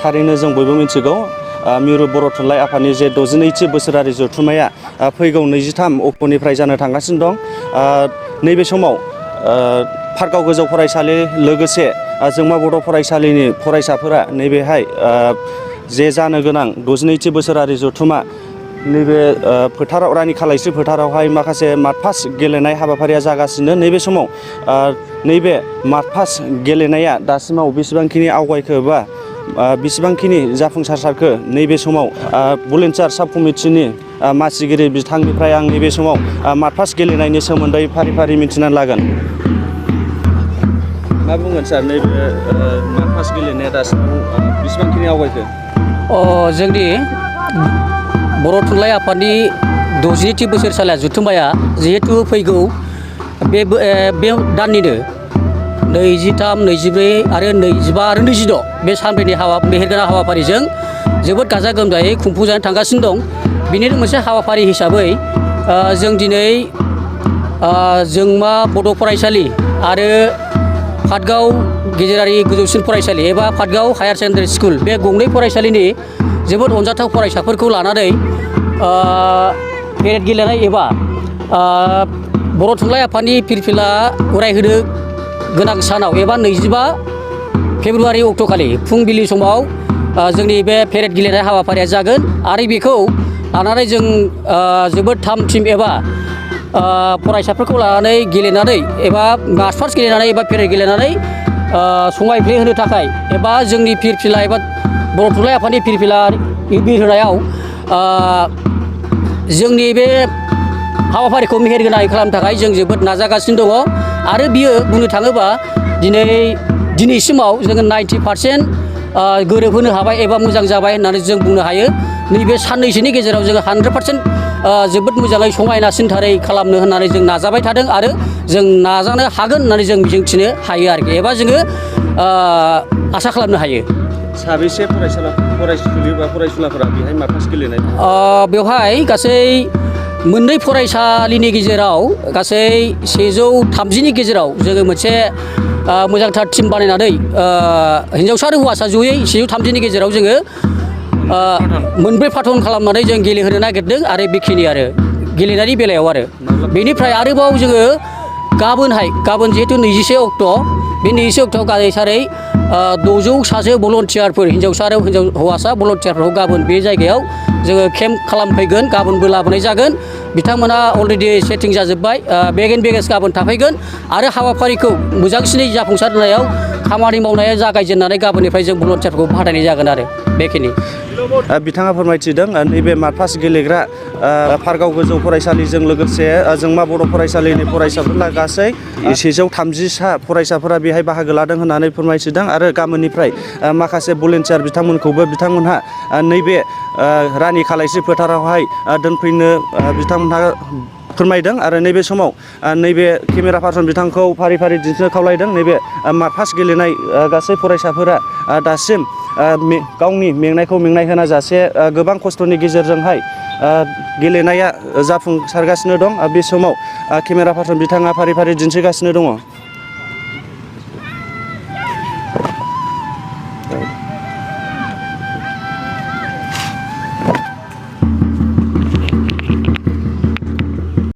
थारैनो जों बयबो मिथिगौ मिरु बर' थुनलाइ आफादनि जे 62थि बोसोरारि जथुम्माया फैगौ 23 अक्ट'निफ्राय जानो थांगासिनो दं। नैबे समाव पार्कआव गोजौ फरायसालि लोगोसे जोंमा बर' फरायसालिनि फरायसाफोरा नैबेहाय जे जानो गोनां 62थि बोसोरारि जथुम्मा नैबे फोथाराव रानि खालायस्रि फोथारावहाय माखासे मार्च गेलेनाय हाबाफारिया जागासिनो। नैबे समाव नैबे मार्च गेलेनाया दासिमाव बेसेबांखिनि आवगायखो बा बेसेबांखिनि जाफुंसारसारखो नैबे समाव भलुन्टियार साब कमिटिनि मासिगिरि बिथांनिफ्राय आं नैबे समाव मार्च गेलेनायनि सोमोन्दै फारि फारि मिथिनानै लागोन। मा बुंगोन सार, नैबे मार्च गेलेनाया दासिमाव बेसेबांखिनि आवगायखो? जोंनि बर' थुनलाइ आफादनि 62थि बोसोरसालिया जथुम्माया जिहेतु फैगौ बे दाननिनो 23, 24 आरो 25 आरो 26 बे सानब्रैनि मेहेरगोनां हाबाफारिजों जोबोद गाजा गोमजायै खुंफुंजानो थांगासिनो दं। बिनिनो मोनसे हाबाफारि हिसाबै जों दिनै जोंमा बड' फरायसालि आरो पाटगाव गेजेरारि गोजौसिन फरायसालि एबा पाटगाव हायार सेकेन्डारि स्कुल बे गंनै फरायसालिनि जोबोद अनजाथाव फरायसाफोरखौ लानानै पेरेड गेलेनाय एबा बर' थुनलाइ आफादनि फिरफिला उरायहोनो गोनां सानाव एबा 25 फेब्रुवारि अक्ट'खालि फुंबिलि समाव जोंनि बे पेरेड गेलेनाय हाबाफारिया जागोन आरो बेखौ लानानै जों जोबोद थाम थिम एबा फरायसाफोरखौ लानानै गेलेनानै एबा मार्च गेलेनानै एबा पेरेड गेलेनानै समायफ्ले होनो थाखाय एबा जोंनि फिरफिला एबा बर' थुनलाइ आफादनि फिरफिला बिर होनायाव जोंनि बे हाबाफारिखौ मेहेरगोनां खालामनो थाखाय जों जोबोद नाजागासिनो दङ आरो बियो बुंनो थाङोबा दिनैसिमाव जोङो 90% गोरोबहोनो हाबाय एबा मोजां जाबाय होननानै जों बुंनो हायो। नैबे साननैसोनि गेजेराव जोङो 100% जोबोद मोजाङै समायनासिनथारै खालामनो होननानै जों नाजाबाय थादों आरो जों नाजानो हागोन होननानै जों मिजिंथिनो हायो आरोखि एबा जोङो आसा खालामनो हायो। साबेसे फरायसुलि बा फरायसुलाफोरा बेहाय मार्च गेलेनाय? बेवहाय गासै मोननै फरायसालिनि गेजेराव गासै 130नि गेजेराव जोङो मोनसे मोजांथार टिम बानायनानै हिन्जावसा आरो हौवासा जयै 130नि गेजेराव जोङो मोनब्रै पार्टन खालामनानै जों गेलेहोनो नागिरदों आरो बेखिनि आरो गेलेनायनि बेलायाव आरो बेनिफ्राय आरोबाव जोङो गाबोन जिहेतु 21 अक्ट' बे 21 अक्ट'आव गासै सारै 600 सासे भलन्टियारफोर हिन्जावसा आरो हौवासा भलन्टियारफोरखौ गाबोन बे जायगायाव जोङो केम्प खालामफैगोन। गाबोनबो लाबोनाय जागोन। बिथांमोना अलरेडि सेटिं जाजोब्बाय। बेग एन्ड बेगेज गाबोन थाफैगोन आरो हाबाफारिखौ मोजांसिनै जाफुंसार होनायाव खामानि मावनाया जागायजेननानै गाबोननिफ्राय जों भलन्टियारफोरखौ बादायनाय जागोन आरो बेखिनि। बिथाङा फोरमायथिदों नैबे मार्च गेलेग्रा पार्कआव गोजौ फरायसालिजों लोगोसे जोंमा बर' फरायसालिनि फरायसाफोरा गासै 130सा फरायसाफोरा बेहाय बाहागो लादों होननानै फोरमायथिदों आरो गाबोननिफ्राय माखासे भलन्टियार बिथांमोनहा नैबे रानि खालायस्रि फोथारावहाय दोनफैनो बिथांमोनहा फोरमायदों आरो नैबे समाव नैबे केमेरा पार्सन बिथांखौ फारि फारि दिन्थिनो खावलायदों। नैबे मार्च गेलेनाय गासै फरायसाफोरा दासिम गावनि मेंनायखौ मेंनाय होना जासे गोबां खस्थ'नि गेजेरजोंहाय गेलेनाया जाफुंसारगासिनो दं। बे समाव केमेरा पार्सन बिथाङा फारि फारि दिन्थिगासिनो दङ।